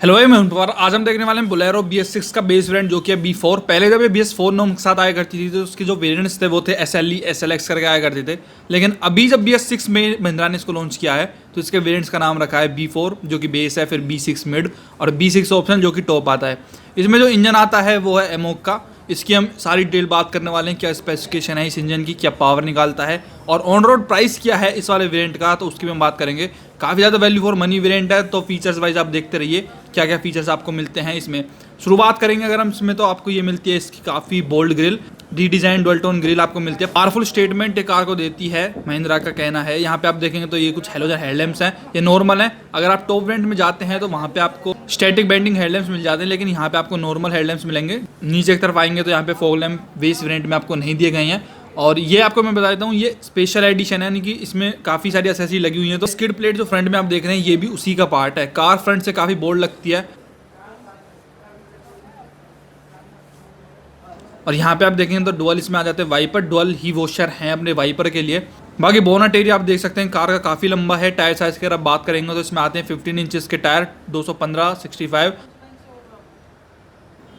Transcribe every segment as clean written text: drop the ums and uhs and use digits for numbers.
Hello मैं हूं पवार। आज हम देखने वाले हैं बोलेरो BS6 का बेस वेरिएंट जो कि है B4। पहले जब ये BS4 नाम के साथ आया करती थी तो उसके जो वेरिएंट्स थे वो थे SLE SLX करके आया करते थे। लेकिन अभी जब BS6 में महिंद्रा ने इसको लॉन्च किया है तो इसके वेरिएंट्स का नाम रखा है B4 जो कि बेस है, फिर B6 मिड और B6 ऑप्शन जो कि टॉप आता है। इसमें जो इंजन आता है वो है एमोक का। इसकी हम सारी डिटेल बात करने वाले हैं, क्या स्पेसिफिकेशन है इस इंजन की, क्या पावर निकालता है और ऑन रोड प्राइस क्या है इस वाले वेरिएंट का, तो उसकी भी हम बात करेंगे। काफ़ी ज़्यादा वैल्यू फॉर मनी वेरिएंट है, तो फीचर्स वाइज आप देखते रहिए क्या क्या फीचर्स आपको मिलते हैं इसमें। शुरुआत करेंगे अगर हम इसमें, तो आपको ये मिलती है इसकी काफ़ी bold grille, redesign dual tone grille आपको मिलती है। पावरफुल स्टेटमेंट एक कार को देती है, महिंद्रा का कहना है। यहाँ पे आप देखेंगे तो ये कुछ हेलोजन हेडलैम्प्स हैं, ये नॉर्मल है। अगर आप टॉप वेरिएंट में जाते हैं तो वहाँ पे आपको स्टैटिक बेंडिंग हेडलैम्प्स मिल जाते हैं, लेकिन यहाँ पे आपको नॉर्मल हेडलैम्प्स मिलेंगे। नीचे की तरफ आएंगे तो यहाँ पे फॉग लैम्प बेस वेरिएंट में आपको नहीं दिए गए हैं। और ये आपको मैं बता देता हूँ, ये स्पेशल एडिशन है, यानी कि इसमें काफ़ी सारी एक्सेसरी लगी हुई है। तो स्किड प्लेट जो फ्रंट में आप देख रहे हैं ये भी उसी का पार्ट है। कार फ्रंट से काफ़ी बोल्ड लगती है। और यहाँ पे आप देखेंगे तो डुअल इसमें आ जाते हैं वाइपर, डुअल ही वॉशर हैं अपने वाइपर के लिए। बाकी बोनट एरिया आप देख सकते हैं कार का काफ़ी लंबा है। टायर साइज़ की अगर आप बात करेंगे तो इसमें आते हैं 15 इंचेस के टायर, 215/65,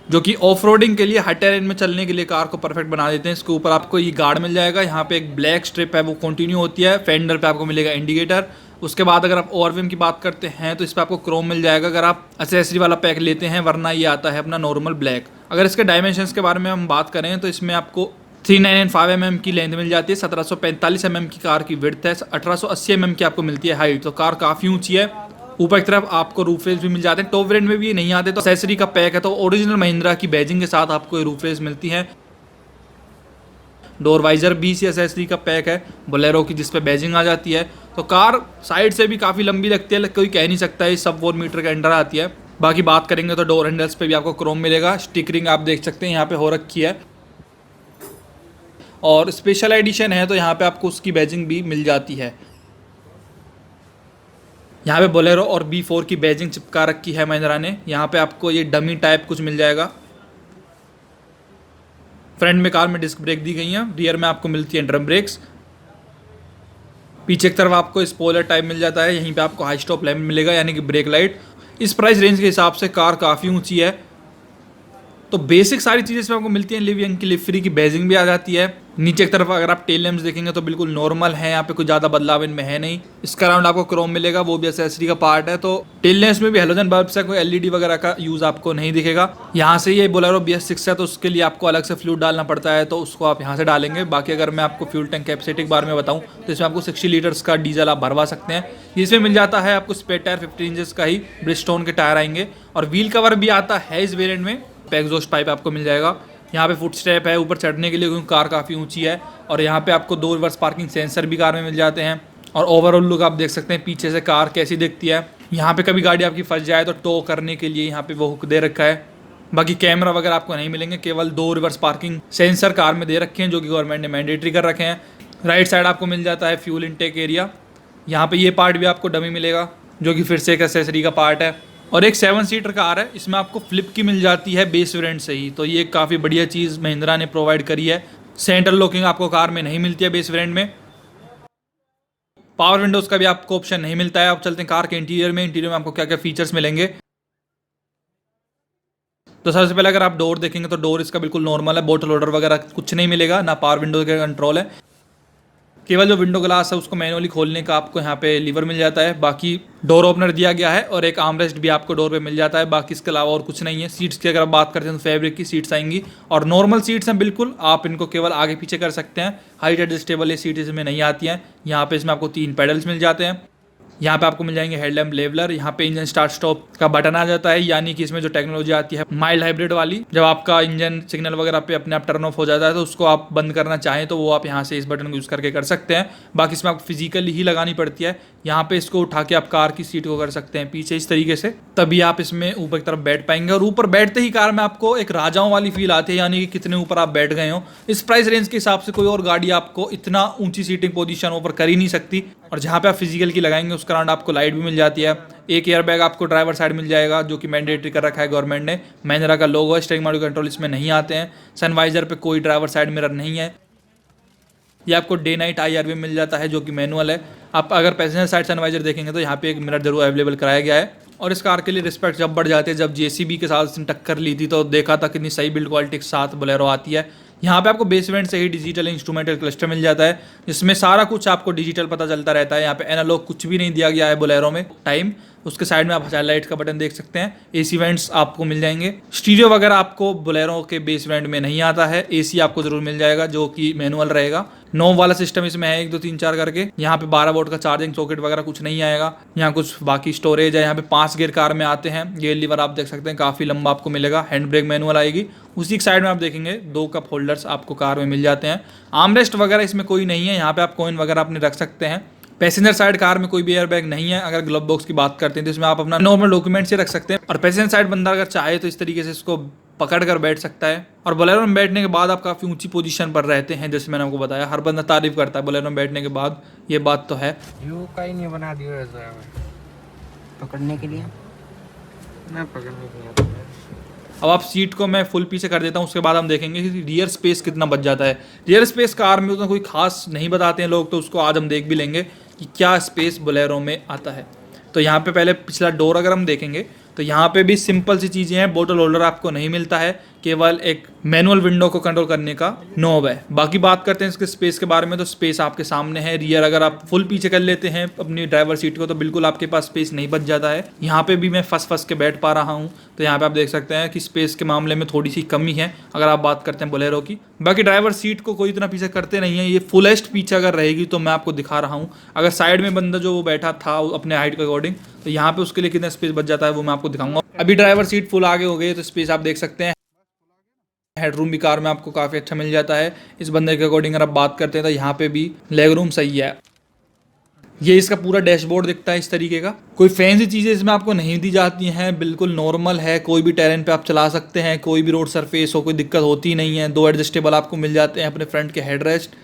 जो कि ऑफ रोडिंग के लिए, हाई टेरेन में चलने के लिए कार को परफेक्ट बना देते हैं। इसके ऊपर आपको ये गार्ड मिल जाएगा। यहाँ पे एक ब्लैक स्ट्रिप है वो कंटिन्यू होती है। फेंडर पे आपको मिलेगा इंडिकेटर। उसके बाद अगर आप ओवरविम की बात करते हैं तो इस पर आपको क्रोम मिल जाएगा अगर आप एक्सेसरी वाला पैक लेते हैं, वरना ये आता है अपना नॉर्मल ब्लैक। अगर इसके डायमेंशंस के बारे में हम बात करें तो इसमें आपको 3995 mm की लेंथ मिल जाती है, 1745 mm की कार की विड्थ है, 1880 mm की आपको मिलती है हाइट। तो कार काफ़ी ऊंची है। ऊपर की तरफ आपको रूफ रेल्स भी मिल जाते हैं। टॉप वेरिएंट में भी ये नहीं आते, तो एक्सेसरी का पैक है तो ओरिजिनल महिंद्रा की बैजिंग के साथ आपको ये रूफ रेल्स मिलती हैं। डोर वाइजर भी सी एक्सेसरी का पैक है बोलेरो की, जिसपे बैजिंग आ जाती है। तो कार साइड से भी काफ़ी लंबी लगती है, कोई कह नहीं सकता है सब 4 मीटर के अंडर आती है। बाकी बात करेंगे तो डोर हैंडल्स पे भी आपको क्रोम मिलेगा। स्टिकरिंग आप देख सकते हैं यहाँ पे हो रखी है। और स्पेशल एडिशन है तो यहाँ पे आपको उसकी बैजिंग भी मिल जाती है। यहाँ पे बोलेरो और B4 की बैजिंग चिपका रखी है महिंद्रा ने। यहाँ पे आपको ये डमी टाइप कुछ मिल जाएगा। फ्रंट में कार में डिस्क ब्रेक दी गई है, रियर में आपको मिलती है ड्रम ब्रेक्स। पीछे की तरफ आपको स्पॉइलर टाइप मिल जाता है। यहीं पे आपको हाई स्टॉप लैंप मिलेगा, यानी कि ब्रेक लाइट। इस प्राइस रेंज के हिसाब से कार काफ़ी ऊंची है। तो बेसिक सारी चीज़ें इसमें आपको मिलती हैं। लिव यंग की लिव फ्री की बैजिंग भी आ जाती है। नीचे की तरफ अगर आप टेल लैम्प्स देखेंगे तो बिल्कुल नॉर्मल है, यहाँ पे कोई ज़्यादा बदलाव इनमें है नहीं। इसका राउंड आपको क्रोम मिलेगा, वो भी एक्सेसरी का पार्ट है। तो टेल लैम्प्स में भी हेलोजन बल्ब से कोई LED वगैरह का यूज़ आपको नहीं दिखेगा। यहाँ से ये बोलेरो BS6 है तो उसके लिए आपको अलग से फ्लूइड डालना पड़ता है, तो उसको आप यहाँ से डालेंगे। बाकी अगर मैं आपको फ्यूल टैंक कैपेसिटी के बारे में बताऊँ तो इसमें आपको 60 लीटर्स का डीजल आप भरवा सकते हैं। इसमें मिल जाता है आपको स्पेयर टायर 15 इंचेस का ही ब्रिजस्टोन के टायर आएंगे। और व्हील कवर भी आता है इस वेरिएंट में। एग्जॉस्ट पाइप आपको मिल जाएगा। यहाँ पे फुट स्टेप है ऊपर चढ़ने के लिए, क्योंकि कार काफ़ी ऊंची है। और यहाँ पे आपको 2 रिवर्स पार्किंग सेंसर भी कार में मिल जाते हैं। और ओवरऑल लुक आप देख सकते हैं पीछे से कार कैसी दिखती है। यहाँ पे कभी गाड़ी आपकी फंस जाए तो टो करने के लिए यहाँ पे वो हुक दे रखा है। बाकी कैमरा वगैरह आपको नहीं मिलेंगे, केवल 2 रिवर्स पार्किंग सेंसर कार में दे रखे हैं, जो कि गवर्नमेंट ने मैंडेटरी कर रखे हैं। राइट साइड आपको मिल जाता है फ्यूल इनटेक एरिया। यहाँ पे ये पार्ट भी आपको डमी मिलेगा, जो कि फिर से एक एक्सेसरी का पार्ट है। और एक 7 सीटर कार है, इसमें आपको फ्लिप की मिल जाती है बेस वेरिएंट से ही। तो ये काफ़ी बढ़िया चीज़ महिंद्रा ने प्रोवाइड करी है। सेंट्रल लॉकिंग आपको कार में नहीं मिलती है बेस वेरिएंट में। पावर विंडोज़ का भी आपको ऑप्शन नहीं मिलता है। अब चलते हैं कार के इंटीरियर में। इंटीरियर में आपको क्या क्या फीचर्स मिलेंगे। तो सबसे पहले अगर आप डोर देखेंगे तो डोर इसका बिल्कुल नॉर्मल है, बोटल होल्डर वगैरह कुछ नहीं मिलेगा, ना पावर विंडो का कंट्रोल है। केवल जो विंडो ग्लास है उसको मैनुअली खोलने का आपको यहाँ पे लीवर मिल जाता है। बाकी डोर ओपनर दिया गया है और एक आर्मरेस्ट भी आपको डोर पे मिल जाता है। बाकी इसके अलावा और कुछ नहीं है। सीट्स की अगर आप बात करते हैं तो फैब्रिक की सीट्स आएंगी और नॉर्मल सीट्स हैं बिल्कुल, आप इनको केवल आगे पीछे कर सकते हैं। हाइट एडजस्टेबल ये सीट इसमें नहीं आती हैं। यहाँ पे इसमें आपको 3 पेडल्स मिल जाते हैं। यहाँ पे आपको मिल जाएंगे हेडलैम्प लेवलर। यहाँ पे इंजन स्टार्ट स्टॉप का बटन आ जाता है, यानी कि इसमें जो टेक्नोलॉजी आती है माइल्ड हाइब्रिड वाली, जब आपका इंजन सिग्नल वगैरह पे अपने आप टर्न ऑफ हो जाता है तो उसको आप बंद करना चाहें तो वो आप यहाँ से इस बटन को यूज़ करके कर सकते हैं। बाकी इसमें आपको फिजिकली ही लगानी पड़ती है। यहाँ पे इसको उठा के आप कार की सीट को कर सकते हैं पीछे इस तरीके से, तभी आप इसमें ऊपर की तरफ बैठ पाएंगे। और ऊपर बैठते ही कार में आपको एक राजाओं वाली फील आती है, यानी कि कितने ऊपर आप बैठ गए हो। इस प्राइस रेंज के हिसाब से कोई और गाड़ी आपको इतना ऊंची सीटिंग पोजीशन ऊपर कर ही नहीं सकती। और जहाँ पे आप फिजिकल की लगाएंगे उसका राउंड आपको लाइट भी मिल जाती है। एक एयर बैग आपको ड्राइवर साइड मिल जाएगा, जो कि मैंडेटरी कर रखा है गवर्नमेंट ने। महिंद्रा का लोगो है। स्टीयरिंग मॉड्यूल कंट्रोल इसमें नहीं आते हैं। सनवाइजर पे कोई ड्राइवर साइड मिरर नहीं है। ये आपको डे नाइट IR भी मिल जाता है, जो कि मैनुअल है। आप अगर पैसेंजर साइड सनवाइजर देखेंगे तो यहाँ पे एक मिरर जरूर अवेलेबल कराया गया है। और इस कार के लिए रिस्पेक्ट जब बढ़ जाती है, जब जेसीबी के साथ इसने टक्कर ली थी तो देखा था कितनी सही बिल्ड क्वालिटी के साथ बोलेरो आती है। यहाँ पे आपको बेस वेरिएंट से ही डिजिटल इंस्ट्रूमेंटल क्लस्टर मिल जाता है, जिसमें सारा कुछ आपको डिजिटल पता चलता रहता है। यहाँ पे एनालॉग कुछ भी नहीं दिया गया है बोलेरो में। टाइम उसके साइड में आप हाईलाइट का बटन देख सकते हैं। एसी वेंट्स आपको मिल जाएंगे। स्टीरियो वगैरह आपको बोलेरो के बेस वेरिएंट में नहीं आता है। एसी आपको जरूर मिल जाएगा जो कि मैनुअल रहेगा। नॉब वाला सिस्टम इसमें है 1 2 3 4 करके। यहाँ पे 12 वोल्ट का चार्जिंग सॉकेट वगैरह कुछ नहीं आएगा। यहाँ कुछ बाकी स्टोरेज है। यहाँ पे 5 गियर कार में आते हैं। ये लीवर आप देख सकते हैं काफी लंबा आपको मिलेगा। हैंड ब्रेक मैनुअल आएगी। उसी के साइड में आप देखेंगे 2 कप होल्डर्स आपको कार में मिल जाते हैं। आर्मरेस्ट वगैरह इसमें कोई नहीं है। यहाँ पे आप कॉइन वगैरह अपने रख सकते हैं। पैसेंजर साइड कार में कोई भी एयर बैग नहीं है। अगर ग्लव बॉक्स की बात करते हैं तो इसमें आप अपना नॉर्मल डॉक्यूमेंट से रख सकते हैं। और पैसेंजर साइड बंदा अगर चाहे तो इस तरीके से इसको पकड़ कर बैठ सकता है। और बोलेरो में बैठने के बाद आप काफ़ी ऊंची पोजीशन पर रहते हैं, जैसे मैंने आपको बताया। हर बंदा तारीफ करता है बोलेरो में बैठने के बाद, ये बात तो है। व्यू का ही नहीं बना दिया ऐसा पकड़ने के लिए। मैं पकड़ने के लिए अब आप सीट को मैं फुल पीछे कर देता हूँ, उसके बाद हम देखेंगे कि रियर स्पेस कितना बच जाता है। रियर स्पेस कार में उतना कोई खास नहीं बताते हैं लोग, तो उसको आज हम देख भी लेंगे कि क्या स्पेस बोलेरो में आता है। तो यहाँ पे पहले पिछला डोर अगर हम देखेंगे तो यहाँ पे भी सिंपल सी चीज़ें हैं। बोतल होल्डर आपको नहीं मिलता है, केवल एक मैनुअल विंडो को कंट्रोल करने का नॉब है। बाकी बात करते हैं इसके स्पेस के बारे में, तो स्पेस आपके सामने है। रियर अगर आप फुल पीछे कर लेते हैं अपनी ड्राइवर सीट को तो बिल्कुल आपके पास स्पेस नहीं बच जाता है। यहाँ पे भी मैं फंस के बैठ पा रहा हूँ, तो यहाँ पे आप देख सकते हैं कि स्पेस के मामले में थोड़ी सी कमी है अगर आप बात करते हैं बोलेरो की। बाकी ड्राइवर सीट को कोई इतना पीछे करते नहीं है। ये फुलेस्ट पीछे अगर रहेगी तो मैं आपको दिखा रहा हूँ। अगर साइड में बंदा जो वो बैठा था अपने हाइट के अकॉर्डिंग, तो यहाँ पे उसके लिए कितना स्पेस बच जाता है वो मैं आपको दिखाऊंगा। अभी ड्राइवर सीट फुल आगे हो गई है तो स्पेस आप देख सकते हैं। हेडरूम भी कार में आपको काफ़ी अच्छा मिल जाता है। इस बंदे के अकॉर्डिंग अगर आप बात करते हैं तो यहाँ पे भी लेग रूम सही है। ये इसका पूरा डैशबोर्ड दिखता है इस तरीके का। कोई फैंसी चीज़ें इसमें आपको नहीं दी जाती हैं, बिल्कुल नॉर्मल है। कोई भी टेरेन पे आप चला सकते हैं, कोई भी रोड सरफेस हो, कोई दिक्कत होती नहीं है। 2 एडजस्टेबल आपको मिल जाते हैं अपने फ्रंट के हेडरेस्ट।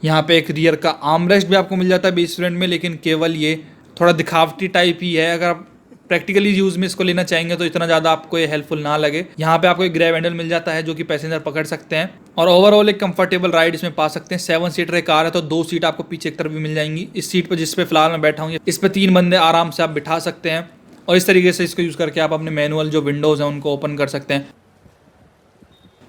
यहाँ पे एक रियर का आर्मरेस्ट भी आपको मिल जाता है बेस वेरिएंट में, लेकिन केवल ये थोड़ा दिखावटी टाइप ही है। अगर आप प्रैक्टिकली यूज में इसको लेना चाहेंगे तो इतना ज़्यादा आपको ये हेल्पफुल ना लगे। यहाँ पे आपको एक ग्रैब हैंडल मिल जाता है जो कि पैसेंजर पकड़ सकते हैं। और ओवरऑल एक कंफर्टेबल राइड इसमें पा सकते हैं। 7 सीटर कार है तो 2 सीट आपको पीछे की तरफ भी मिल जाएंगी। इस सीट पर जिस पे फिलहाल मैं बैठा हूँ इस पर 3 बंदे आराम से आप बिठा सकते हैं। और इस तरीके से इसको यूज़ करके आप अपने मैनुअल जो विंडोज़ हैं उनको ओपन कर सकते हैं।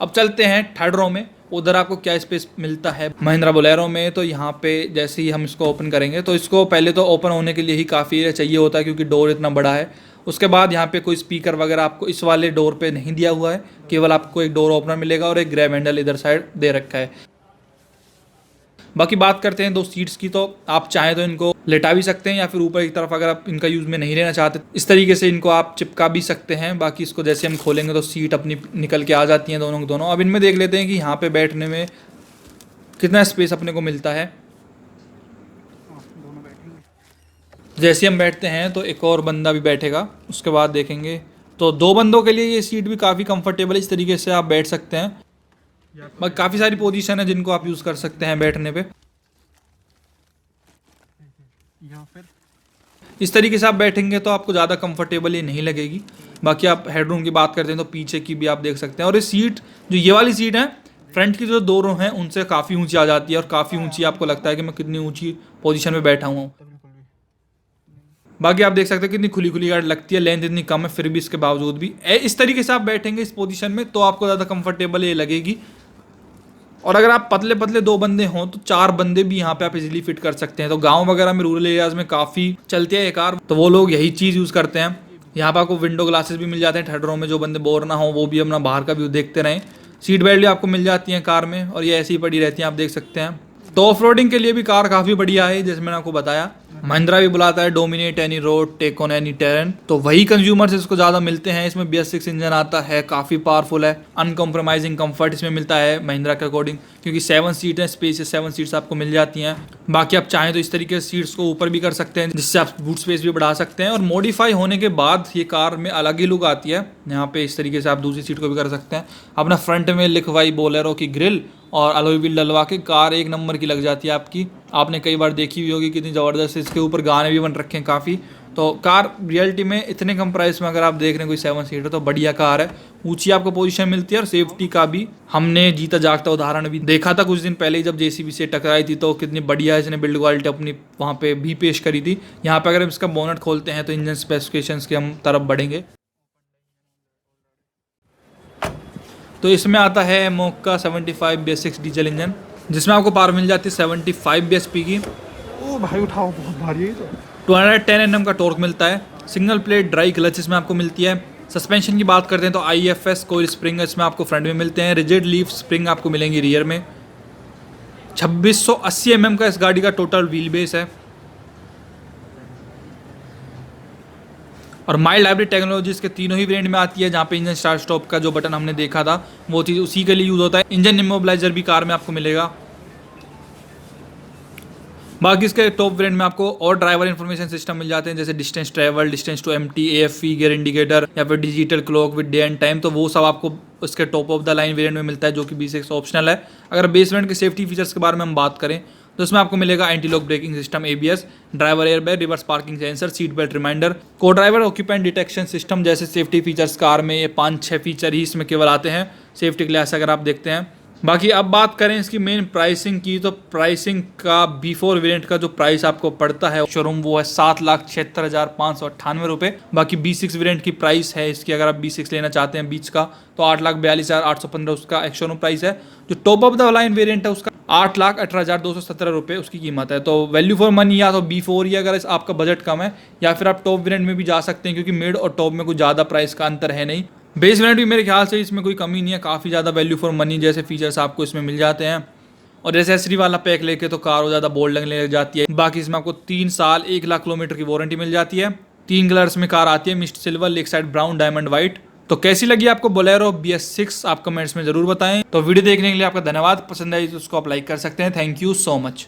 अब चलते हैं थर्ड रो में, उधर आपको क्या स्पेस मिलता है महिंद्रा बोलेरो में। तो यहाँ पे जैसे ही हम इसको ओपन करेंगे तो इसको पहले तो ओपन होने के लिए ही काफ़ी चाहिए होता है क्योंकि डोर इतना बड़ा है। उसके बाद यहाँ पे कोई स्पीकर वगैरह आपको इस वाले डोर पे नहीं दिया हुआ है, केवल आपको एक डोर ओपनर मिलेगा और एक ग्रैब हैंडल इधर साइड दे रखा है। बाकी बात करते हैं 2 सीट्स की, तो आप चाहें तो इनको लेटा भी सकते हैं या फिर ऊपर की तरफ अगर आप इनका यूज़ में नहीं लेना चाहते इस तरीके से इनको आप चिपका भी सकते हैं। बाकी इसको जैसे हम खोलेंगे तो सीट अपनी निकल के आ जाती हैं दोनों की दोनों। अब इनमें देख लेते हैं कि यहाँ पे बैठने में कितना स्पेस अपने को मिलता है। जैसे हम बैठते हैं तो एक और बंदा भी बैठेगा, उसके बाद देखेंगे तो 2 बंदों के लिए ये सीट भी काफ़ी कंफर्टेबल है। इस तरीके से आप बैठ सकते हैं। बाकी काफ़ी सारी पोजीशन है जिनको आप यूज़ कर सकते हैं बैठने पे। या फिर इस तरीके से आप बैठेंगे तो आपको ज़्यादा कंफर्टेबल ये नहीं लगेगी। बाकी आप हेडरूम की बात करते हैं तो पीछे की भी आप देख सकते हैं। और ये सीट जो ये वाली सीट है फ्रंट की जो 2 रो हैं उनसे काफ़ी ऊंची आ जाती है और काफ़ी ऊंची आपको लगता है कि मैं कितनी ऊंची पोजीशन में बैठा हुआ हूँ। बाकी आप देख सकते हैं कितनी खुली खुली गाड़ी लगती है। लेंथ इतनी कम है फिर भी इसके बावजूद भी इस तरीके से आप बैठेंगे इस पोजीशन में तो आपको ज़्यादा कंफर्टेबल ये लगेगी। और अगर आप पतले पतले 2 बंदे हों तो 4 बंदे भी यहाँ पे आप इजीली फिट कर सकते हैं। तो गांव वगैरह में रूरल एरियाज में काफ़ी चलती है ये कार, तो वो लोग यही चीज़ यूज़ करते हैं। यहाँ पे आपको विंडो ग्लासेस भी मिल जाते हैं थर्ड रो में, जो बंदे बोर ना हो वो भी अपना बाहर का व्यू देखते रहें। सीट बेल्ट भी आपको मिल जाती है कार में और ये ऐसी ही पड़ी रहती हैं, आप देख सकते हैं। तो ऑफ रोडिंग के लिए भी कार काफ़ी बढ़िया है, जैसे मैंने आपको बताया। महिंद्रा भी बुलाता है dominate any road, take on any terrain, तो वही कंज्यूमर्स इसको ज़्यादा मिलते हैं। इसमें BS6 इंजन आता है, काफ़ी पावरफुल है। अनकॉम्प्रोमाइजिंग कंफर्ट इसमें मिलता है महिंद्रा के अकॉर्डिंग, क्योंकि 7 सीट है, स्पेस 7 सीट्स आपको मिल जाती हैं। बाकी आप चाहें तो इस तरीके से सीट्स को ऊपर भी कर सकते हैं, जिससे आप बूट स्पेस भी बढ़ा सकते हैं। और मॉडिफाई होने के बाद ये कार में अलग ही लुक आती है। यहाँ पे इस तरीके से आप दूसरी सीट को भी कर सकते हैं। अपना फ्रंट में लिखवाई बोलेरो की ग्रिल और अलॉय व्हील डलवा के कार एक नंबर की लग जाती है आपकी। आपने कई बार देखी हुई होगी कितनी ज़बरदस्त, इसके ऊपर गाने भी बन रखे हैं काफ़ी। तो कार रियलिटी में इतने कम प्राइस में अगर आप देख रहे हैं कोई 7 सीटर तो बढ़िया कार है। ऊंची आपको पोजीशन मिलती है और सेफ्टी का भी हमने जीता जागता उदाहरण भी देखा था कुछ दिन पहले ही, जब जेसीबी से टकराई थी तो कितनी बढ़िया इसने बिल्ड क्वालिटी अपनी वहाँ पे भी पेश करी थी। यहाँ पे अगर हम इसका बोनट खोलते हैं तो इंजन स्पेसिफिकेशंस के हम तरफ बढ़ेंगे। तो इसमें आता है एमोक का 75 BS6 डीजल इंजन, जिसमें आपको पावर मिल जाती है 75 bhp की। ओ भाई उठाओ, बहुत भारी है तो। 210 Nm का टॉर्क मिलता है। सिंगल प्लेट ड्राई क्लच इसमें आपको मिलती है। सस्पेंशन की बात करते हैं तो IFS कोई स्प्रिंग इसमें आपको फ्रंट में मिलते हैं। रिजिड लीफ स्प्रिंग आपको मिलेंगी रियर में। 2680 mm का इस गाड़ी का टोटल व्हील बेस है। और माइल्ड हाइब्रिड टेक्नोलॉजी इसके तीनों ही वेरिएंट में आती है, जहाँ पे इंजन स्टार्ट स्टॉप का जो बटन हमने देखा था वो चीज़ उसी के लिए यूज़ होता है। इंजन इमोबिलाइजर भी कार में आपको मिलेगा। बाकी इसके टॉप वेरिएंट में आपको और ड्राइवर इन्फॉर्मेशन सिस्टम मिल जाते हैं, जैसे distance travel, distance to empty, AFE, gear indicator या फिर digital clock with day and time. तो वो सब आपको इसके top of the line variant में मिलता है, जो कि B6 ऑप्शनल है। अगर बेस वेरिएंट के सेफ्टी फीचर्स के बारे में हम बात करें तो इसमें आपको मिलेगा anti lock braking system, ABS, driver airbag, reverse parking sensor, seat belt reminder, co driver occupant detection system जैसे सेफ्टी फीचर्स। कार में ये 5-6 फीचर ही इसमें केवल आते हैं सेफ्टी क्लास अगर आप देखते हैं। बाकी अब बात करें इसकी मेन प्राइसिंग की, तो प्राइसिंग का B4 वेरिएंट का जो प्राइस आपको पड़ता है शोरूम वो है 7,76,598 रुपये। बाकी B6 वेरिएंट की प्राइस है इसकी, अगर आप B6 लेना चाहते हैं बीच का तो 8,42,815 उसका एक शोरूम प्राइस है। जो top of the line variant है उसका 8,18,217 रुपये उसकी कीमत है। तो वैल्यू फॉर मनी या तो B4 ही अगर आपका बजट कम है, या फिर आप टॉप वेरिएंट में भी जा सकते हैं, क्योंकि मिड और टॉप में कुछ ज़्यादा प्राइस का अंतर है नहीं। बेस वेरिएंट भी मेरे ख्याल से इसमें कोई कमी नहीं है, काफ़ी ज़्यादा वैल्यू फॉर मनी जैसे फीचर्स आपको इसमें मिल जाते हैं। और एसेसरी वाला पैक लेके तो कार और ज़्यादा बोल्ड लगने लग जाती है। बाकी इसमें आपको 3 साल 1 लाख किलोमीटर की वारंटी मिल जाती है। 3 कलर्स में कार आती है, mist silver, lake side brown, diamond white. तो कैसी लगी आपको बोलेरो BS6 आप कमेंट्स में ज़रूर बताएं। तो वीडियो देखने के लिए आपका धन्यवाद। पसंद आई तो उसको आप लाइक कर सकते हैं। Thank you so much.